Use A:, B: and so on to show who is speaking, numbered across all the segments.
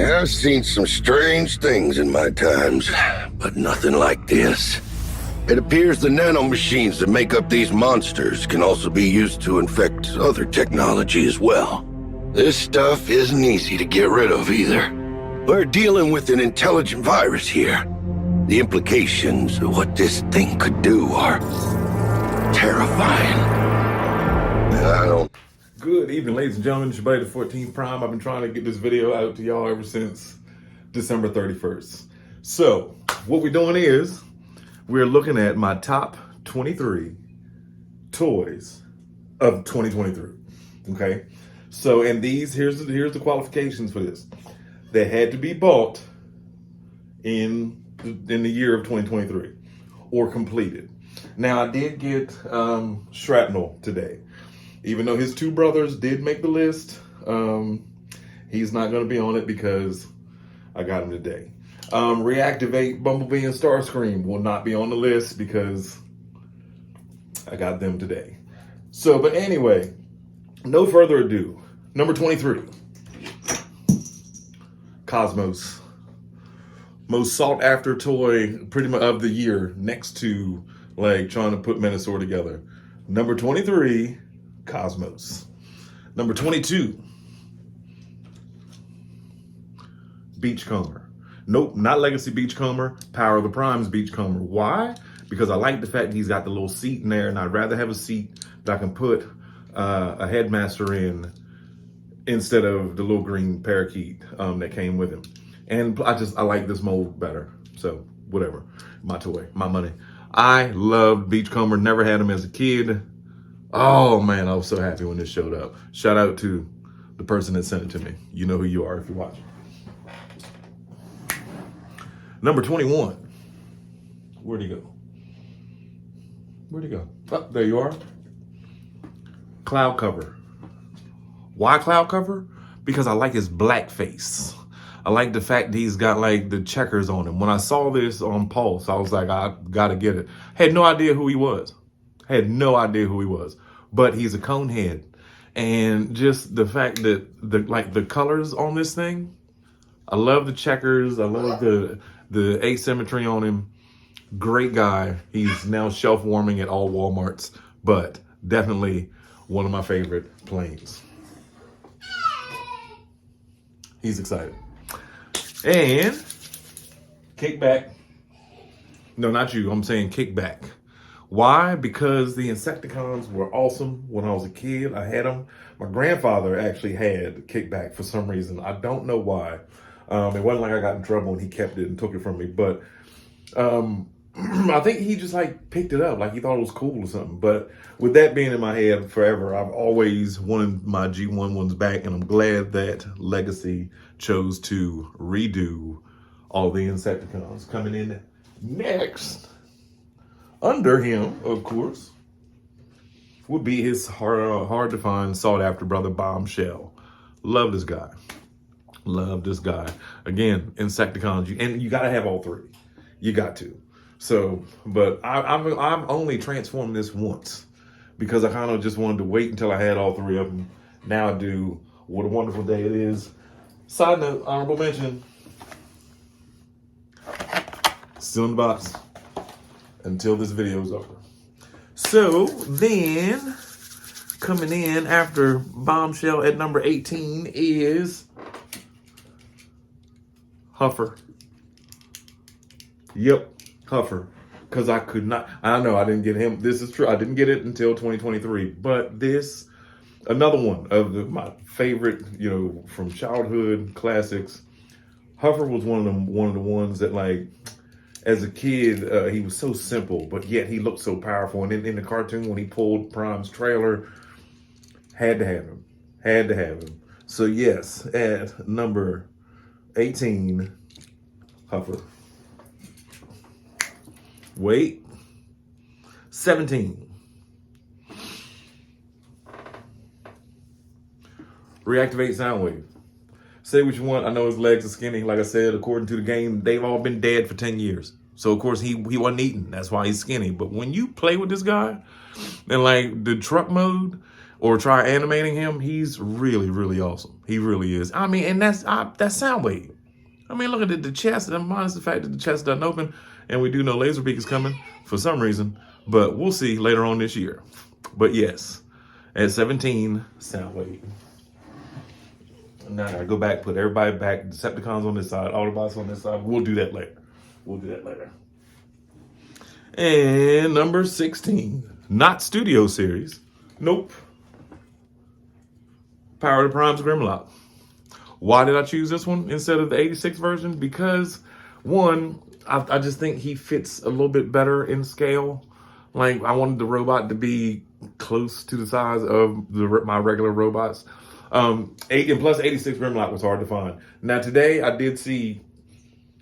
A: I've seen some strange things in my times, but nothing like this. It appears the nanomachines that make up these monsters can also be used to infect other technology as well. This stuff isn't easy to get rid of either. We're dealing with an intelligent virus here. The implications of what this thing could do are terrifying. I don't...
B: Good evening, ladies and gentlemen. It's your buddy, the 14th Prime. I've been trying to get this video out to y'all ever since December 31st. So, what we're doing is, we're looking at my top 23 toys of 2023. Okay? So, and these, here's the qualifications for this. They had to be bought in the year of 2023 or completed. Now, I did get Shrapnel today. Even though his two brothers did make the list, he's not going to be on it because I got him today. Reactivate Bumblebee and Starscream will not be on the list because I got them today. So, but anyway, no further ado. Number 23, Cosmos. Most sought after toy pretty much of the year, next to like trying to put Menasor together. Number 23, Cosmos. Number 22, Beachcomber. Nope, not Legacy Beachcomber, Power of the Primes Beachcomber. Why? Because I like the fact he's got the little seat in there, and I'd rather have a seat that I can put a headmaster in instead of the little green parakeet that came with him. And I like this mold better. So whatever, my toy, my money. I loved Beachcomber, never had him as a kid. Oh man, I was so happy when this showed up. Shout out to the person that sent it to me. You know who you are if you're watching. Number 21. Where'd he go? Where'd he go? Oh, there you are. Cloud Cover. Why Cloud Cover? Because I like his black face. I like the fact that he's got like the checkers on him. When I saw this on Pulse, I was like, I gotta get it. Had no idea who he was. Had no idea who he was, but he's a Conehead, and just the fact that the colors on this thing, I love the checkers. I love the asymmetry on him. Great guy. He's now shelf warming at all Walmarts, but definitely one of my favorite planes. He's excited. And Kickback. No, not you. I'm saying Kickback. Why? Because the Insecticons were awesome when I was a kid. I had them. My grandfather actually had Kickback for some reason. I don't know why. It wasn't like I got in trouble and he kept it and took it from me. But I think he just like picked it up. Like he thought it was cool or something. But with that being in my head forever, I've always wanted my G1 ones back. And I'm glad that Legacy chose to redo all the Insecticons. Coming in next, under him, of course, would be his hard to find, sought after brother, Bombshell. Love this guy. Love this guy. Again, Insecticons, and you got to have all three. You got to. So, but I've only transformed this once because I kind of just wanted to wait until I had all three of them. Now I do. What a wonderful day it is. Side note, honorable mention. Still in the box until this video is over. So then, coming in after Bombshell at number 18 is Huffer. Yep, Huffer. Because I could not, I know I didn't get him. This is true. I didn't get it until 2023. But this, another one of my favorite, from childhood classics. Huffer was one of the ones that like, as a kid, he was so simple, but yet he looked so powerful. And in the cartoon, when he pulled Prime's trailer, had to have him. Had to have him. So yes, at number 18, Huffer. Wait. 17. Reactivate Soundwave. Say what you want. I know his legs are skinny. Like I said, according to the game, they've all been dead for 10 years. So, of course, he wasn't eating. That's why he's skinny. But when you play with this guy, and like the truck mode, or try animating him, he's really, really awesome. He really is. I mean, and that's Soundwave. I mean, look at the chest, and minus the fact that the chest doesn't open, and we do know Laserbeak is coming for some reason, but we'll see later on this year. But yes, at 17, Soundwave. Now I gotta go back, put everybody back, Decepticons on this side, Autobots on this side. We'll do that later. And number 16, not studio series. Nope. Power of the Prime's Grimlock. Why did I choose this one instead of the 86 version? Because, one, I just think he fits a little bit better in scale. Like, I wanted the robot to be close to the size of my regular robots. And plus 86 Grimlock was hard to find. Now, today I did see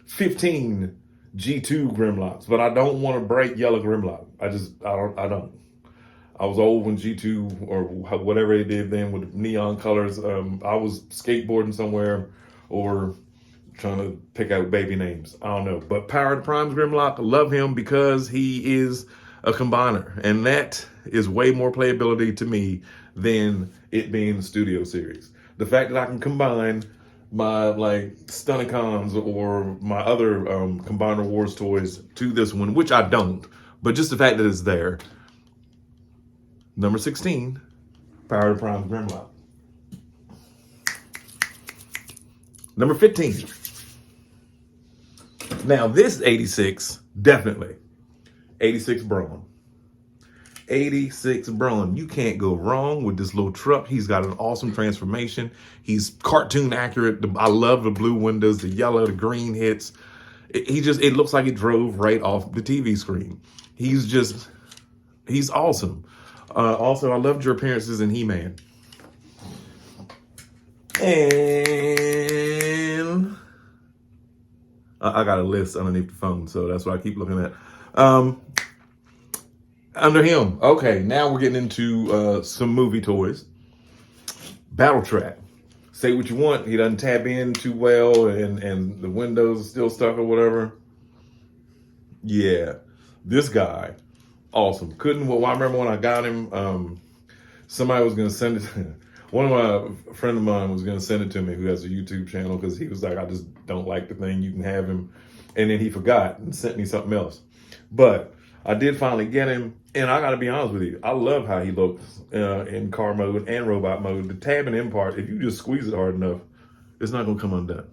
B: 15 G2 Grimlocks, but I don't want a bright yellow Grimlock. I don't. I was old when G2 or whatever they did then with neon colors. I was skateboarding somewhere or trying to pick out baby names. I don't know. But Power of the Prime's Grimlock, love him because he is a combiner. And that is way more playability to me than it being the studio series. The fact that I can combine my Stunnicons or my other Combiner Wars toys to this one, which I don't, but just the fact that it's there. Number 16, Power of the Prime's Grimlock. Number 15. Now this 86, definitely. 86 Brawn. 86 Brawn. You can't go wrong with this little truck. He's got an awesome transformation. He's cartoon accurate. I love the blue windows, the yellow, the green hits. It looks like it drove right off the TV screen. He's awesome. Also, I loved your appearances in He-Man. And I got a list underneath the phone, so that's what I keep looking at. Under him. Okay, now we're getting into some movie toys. Battletrack. Say what you want. He doesn't tap in too well, and the windows are still stuck or whatever. Yeah, this guy. Awesome. I remember when I got him, somebody was going to send it. A friend of mine was going to send it to me who has a YouTube channel because he was like, I just don't like the thing. You can have him. And then he forgot and sent me something else. But I did finally get him. And I got to be honest with you. I love how he looks in car mode and robot mode. The tab and in part, if you just squeeze it hard enough, it's not going to come undone.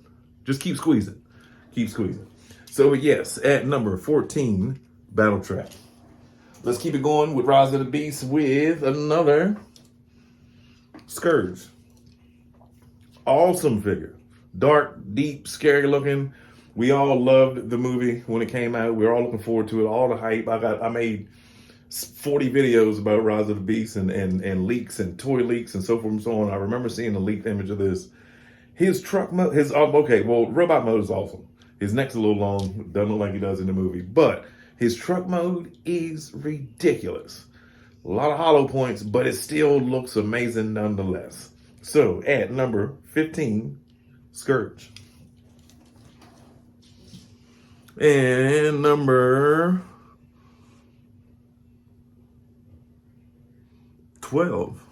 B: Just keep squeezing. Keep squeezing. So yes, at number 14, Battletrack. Let's keep it going with Rise of the Beast with another Scourge. Awesome figure. Dark, deep, scary looking. We all loved the movie when it came out. We were all looking forward to it. All the hype. I made 40 videos about Rise of the Beast and leaks and toy leaks and so forth and so on. I remember seeing a leaked image of this. His truck mode, robot mode is awesome. His neck's a little long. Doesn't look like he does in the movie. But his truck mode is ridiculous. A lot of hollow points, but it still looks amazing nonetheless. So at number 15, Scourge. And number 12.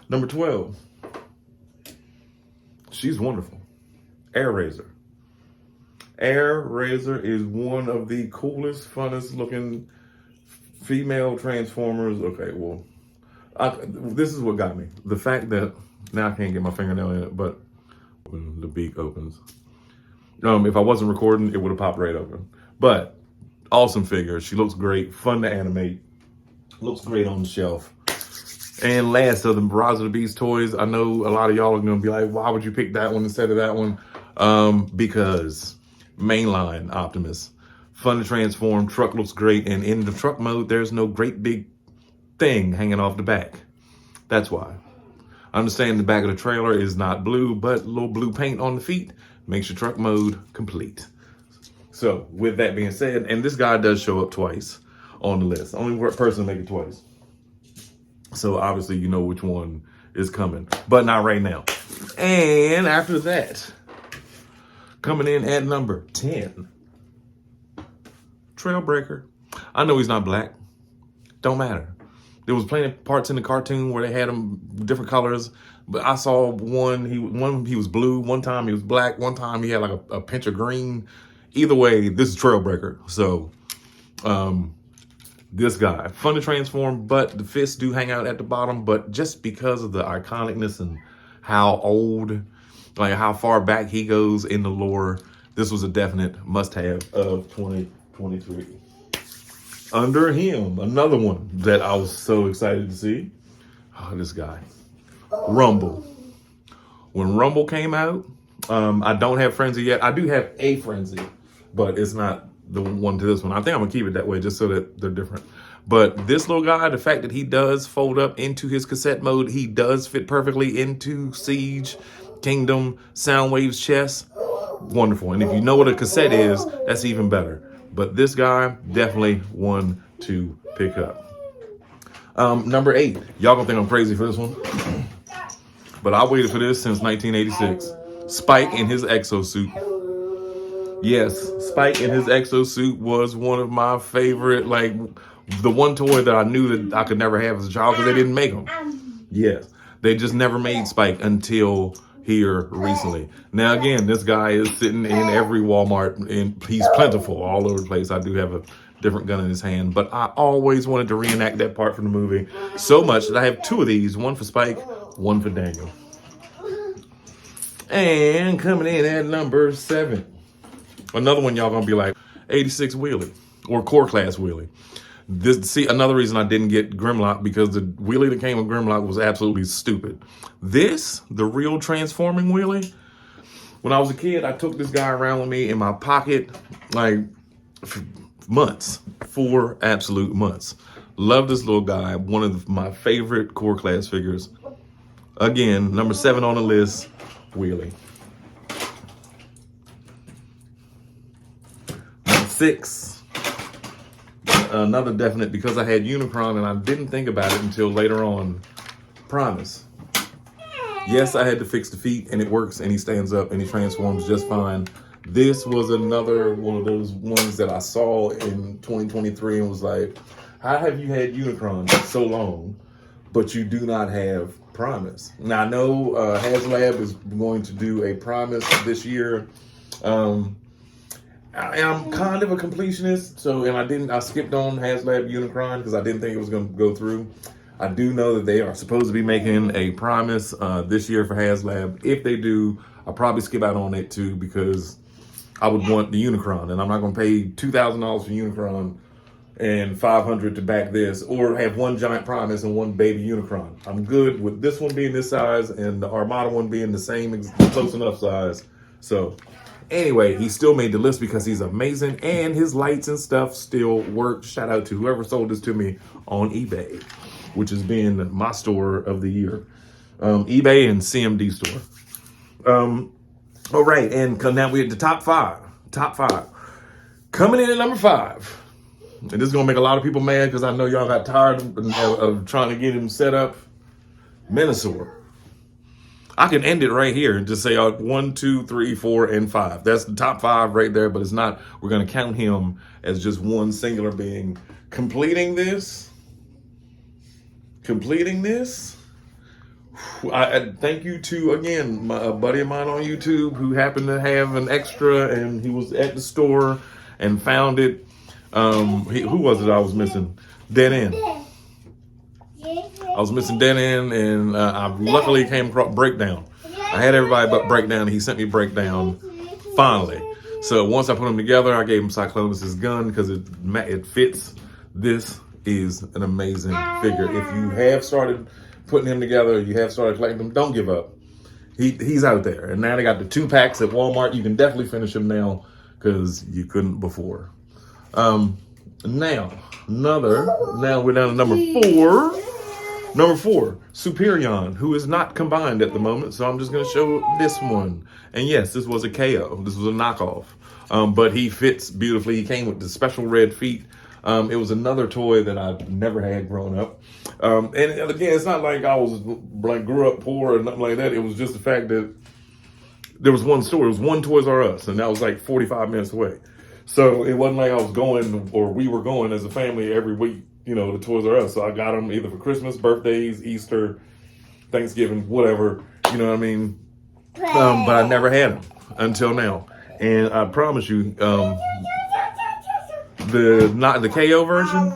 B: Number 12. She's wonderful. Airazor. Airazor is one of the coolest, funnest looking female Transformers. Okay, well, this is what got me. The fact that, now I can't get my fingernail in it, but when the beak opens. If I wasn't recording, it would have popped right open. But, awesome figure. She looks great, fun to animate. Looks great on the shelf. And last of the Rise of the Beast toys, I know a lot of y'all are going to be like, why would you pick that one instead of that one? Because mainline Optimus. Fun to transform, truck looks great, and in the truck mode, there's no great big thing hanging off the back. That's why. I understand the back of the trailer is not blue, but a little blue paint on the feet makes your truck mode complete. So, with that being said, and this guy does show up twice on the list. Only person to make it twice. So, obviously, you know which one is coming, but not right now. And after that, coming in at number 10, Trailbreaker. I know he's not black. Don't matter. there was plenty of parts in the cartoon where they had them different colors. But I saw one he was blue, one time he was black, one time he had like a pinch of green. Either way, this is Trailbreaker. So this guy, fun to transform, but the fists do hang out at the bottom. But just because of the iconicness and how old, like how far back he goes in the lore, this was a definite must-have of 2023. Under him, another one that I was so excited to see. Oh, this guy, Rumble. When Rumble came out, I don't have Frenzy yet. I do have a Frenzy, but it's not the one to this one. I think I'm gonna keep it that way just so that they're different. But this little guy, the fact that he does fold up into his cassette mode, he does fit perfectly into Siege, Kingdom, Soundwave's chest. Wonderful. And if you know what a cassette is, that's even better. But this guy, definitely one to pick up. Number 8. Y'all gonna think I'm crazy for this one. But I waited for this since 1986. Spike in his exosuit. Yes, Spike in his exosuit was one of my favorite, like the one toy that I knew that I could never have as a child because they didn't make them. Yes, they just never made Spike until here recently. Now again, this guy is sitting in every Walmart and he's plentiful all over the place. I do have a different gun in his hand, but I always wanted to reenact that part from the movie so much that I have 2 of these, one for Spike, one for Daniel. And coming in at number 7, another one y'all gonna be like, 86 Wheelie or Core Class Wheelie. See, another reason I didn't get Grimlock, because the wheelie that came with Grimlock was absolutely stupid. This, the real transforming wheelie, when I was a kid, I took this guy around with me in my pocket, like months, 4 absolute months. Love this little guy, one of my favorite Core Class figures. Again, number 7 on the list, Wheelie. Number 6. Another definite, because I had Unicron and I didn't think about it until later on, Primus. Yes, I had to fix the feet and it works and he stands up and he transforms just fine. This was another one of those ones that I saw in 2023 and was like, how have you had Unicron so long, but you do not have Primus? Now I know HasLab is going to do a Primus this year. I'm kind of a completionist, I skipped on HasLab Unicron because I didn't think it was going to go through. I do know that they are supposed to be making a Primus this year for HasLab. If they do, I'll probably skip out on it too because I would want the Unicron, and I'm not going to pay $2,000 for Unicron and $500 to back this, or have one giant Primus and one baby Unicron. I'm good with this one being this size and the Armada one being the same, close enough size. So anyway, he still made the list because he's amazing and his lights and stuff still work. Shout out to whoever sold this to me on eBay, which has been my store of the year. eBay and CMD store. All right, and now we're at the top 5. Top 5. Coming in at number 5. And this is going to make a lot of people mad because I know y'all got tired of trying to get him set up. Menasor. I can end it right here and just say 1, 2, 3, 4, and 5. That's the top 5 right there, but it's not. We're going to count him as just one singular being. Completing this. I thank you to, again, a buddy of mine on YouTube who happened to have an extra and he was at the store and found it. Who was it I was missing? Dead End. I was missing Dead End, and I luckily came across Breakdown. I had everybody but Breakdown. He sent me Breakdown finally. So once I put them together, I gave him Cyclonus' gun because it fits. This is an amazing figure. If you have started putting him together, you have started collecting them, don't give up. He's out there. And now they got the 2 packs at Walmart. You can definitely finish him now because you couldn't before. Now we're down to number 4. Number 4, Superion, who is not combined at the moment, so I'm just going to show this one. And yes, this was a KO. This was a knockoff. But he fits beautifully. He came with the special red feet. It was another toy that I never had growing up. And again, it's not like I was grew up poor or nothing like that. It was just the fact that there was one store. It was one Toys R Us, and that was like 45 minutes away. So it wasn't like I was going, or we were going as a family every week the Toys R Us. So I got them either for Christmas, birthdays, Easter, Thanksgiving, whatever. You know what I mean? But I never had them until now. And I promise you, the KO version,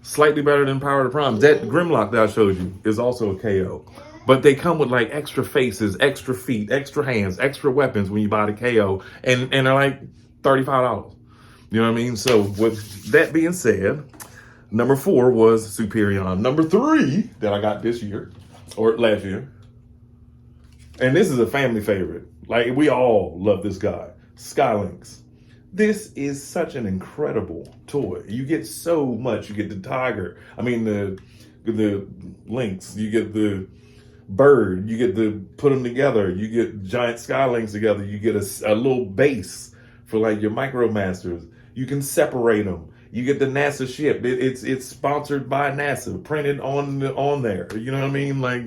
B: slightly better than Power of the Primes. That Grimlock that I showed you is also a KO. But they come with like extra faces, extra feet, extra hands, extra weapons when you buy the KO. And they're like $35. You know what I mean? So with that being said, number 4 was Superion. Number 3 that I got this year, or last year, and this is a family favorite. Like, we all love this guy, Skylynx. This is such an incredible toy. You get so much. You get the tiger. I mean, the lynx. You get the bird. You get to put them together. You get giant Skylynx together. You get a little base for like your MicroMasters. You can separate them. You get the NASA ship. It's sponsored by NASA, printed on there. You know what I mean? Like,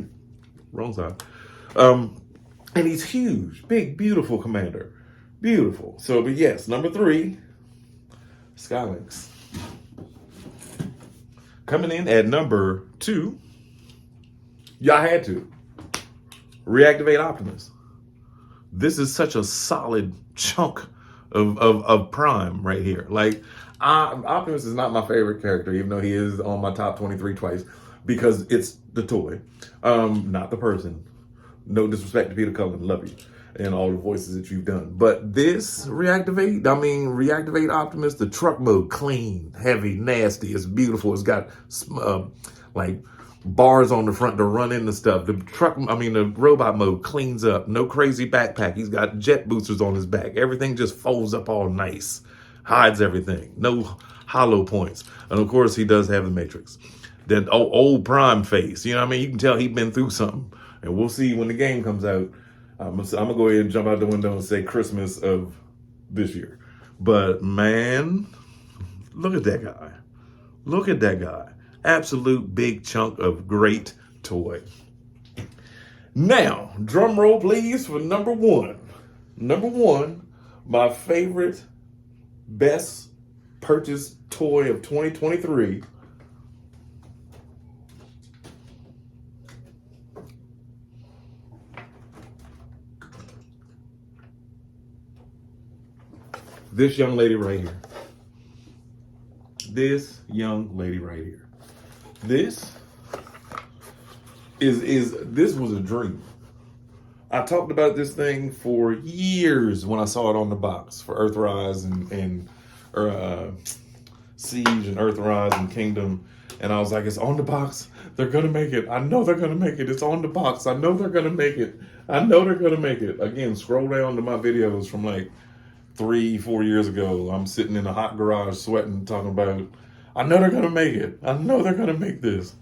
B: wrong side. And he's huge, big, beautiful commander. Beautiful. So, but yes, number 3, Skylynx. Coming in at number 2, y'all had to reactivate Optimus. This is such a solid chunk of Prime right here. Like, Optimus is not my favorite character, even though he is on my top 23 twice, because it's the toy, not the person. No disrespect to Peter Cullen, love you, and all the voices that you've done. But this reactivate Optimus, the truck mode, clean, heavy, nasty. It's beautiful. It's got like bars on the front to run into stuff. The robot mode cleans up. No crazy backpack. He's got jet boosters on his back. Everything just folds up all nice. Hides everything. No hollow points. And of course, he does have the Matrix. That old Prime face. You know what I mean? You can tell he's been through something. And we'll see when the game comes out. I'm going to go ahead and jump out the window and say Christmas of this year. But, man, look at that guy. Look at that guy. Absolute big chunk of great toy. Now, drum roll, please, for number 1. Number 1, my favorite, best purchased toy of 2023. This young lady right here. This young lady right here. This was a dream. I talked about this thing for years when I saw it on the box for Earthrise and Siege and Earthrise and Kingdom. And I was like, it's on the box. They're going to make it. I know they're going to make it. It's on the box. I know they're going to make it. I know they're going to make it. Again, scroll down to my videos from like 3-4 years ago. I'm sitting in a hot garage sweating, talking about, I know they're going to make it. I know they're going to make this.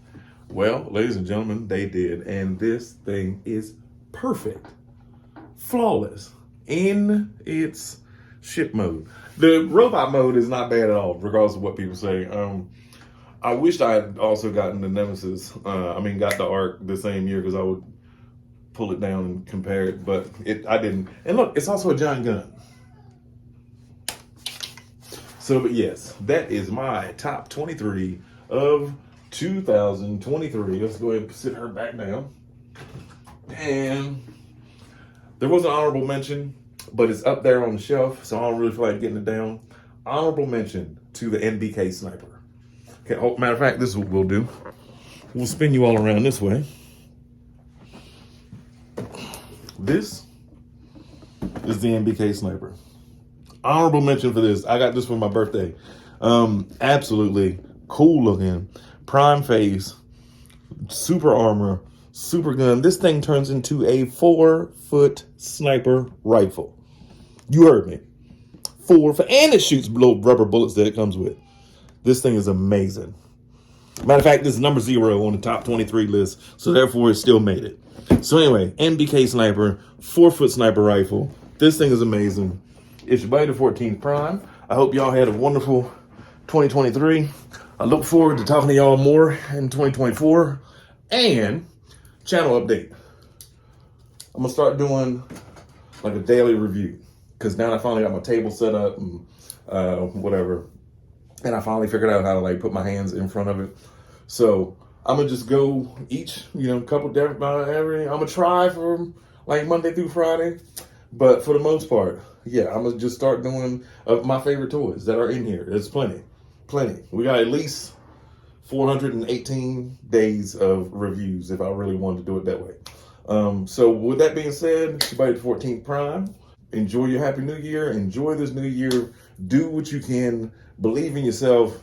B: Well, ladies and gentlemen, they did. And this thing is perfect. Flawless in its ship mode. The robot mode is not bad at all, regardless of what people say. I wished I had also gotten the Nemesis. Got the Arc the same year, because I would pull it down and compare it, but I didn't. And look, it's also a giant gun. So, but yes, that is my top 23 of 2023. Let's go ahead and sit her back down. And there was an honorable mention, but it's up there on the shelf, so I don't really feel like getting it down. Honorable mention to the NBK Sniper. Okay, matter of fact, this is what we'll do. We'll spin you all around this way. This is the NBK Sniper. Honorable mention for this. I got this for my birthday. Absolutely cool looking. Prime face. Super armor. Super gun. This thing turns into a 4-foot sniper rifle. You heard me. 4 foot. And it shoots little rubber bullets that it comes with. This thing is amazing. Matter of fact, this is number 0 on the top 23 list. So therefore, it still made it. So anyway, NBK Sniper. 4-foot sniper rifle. This thing is amazing. It's your buddy, the 14th Prime. I hope y'all had a wonderful 2023. I look forward to talking to y'all more in 2024. And channel update. I'm gonna start doing like a daily review, because now I finally got my table set up and whatever. and I finally figured out how to like put my hands in front of it. So I'm gonna just go each, couple different every. I'm gonna try from like Monday through Friday, but for the most part, yeah, I'm gonna just start doing my favorite toys that are in here. There's plenty. We got at least 418 days of reviews if I really wanted to do it that way. So with that being said, it's about the 14th Prime. Enjoy your Happy New Year. Enjoy this new year. Do what you can. Believe in yourself.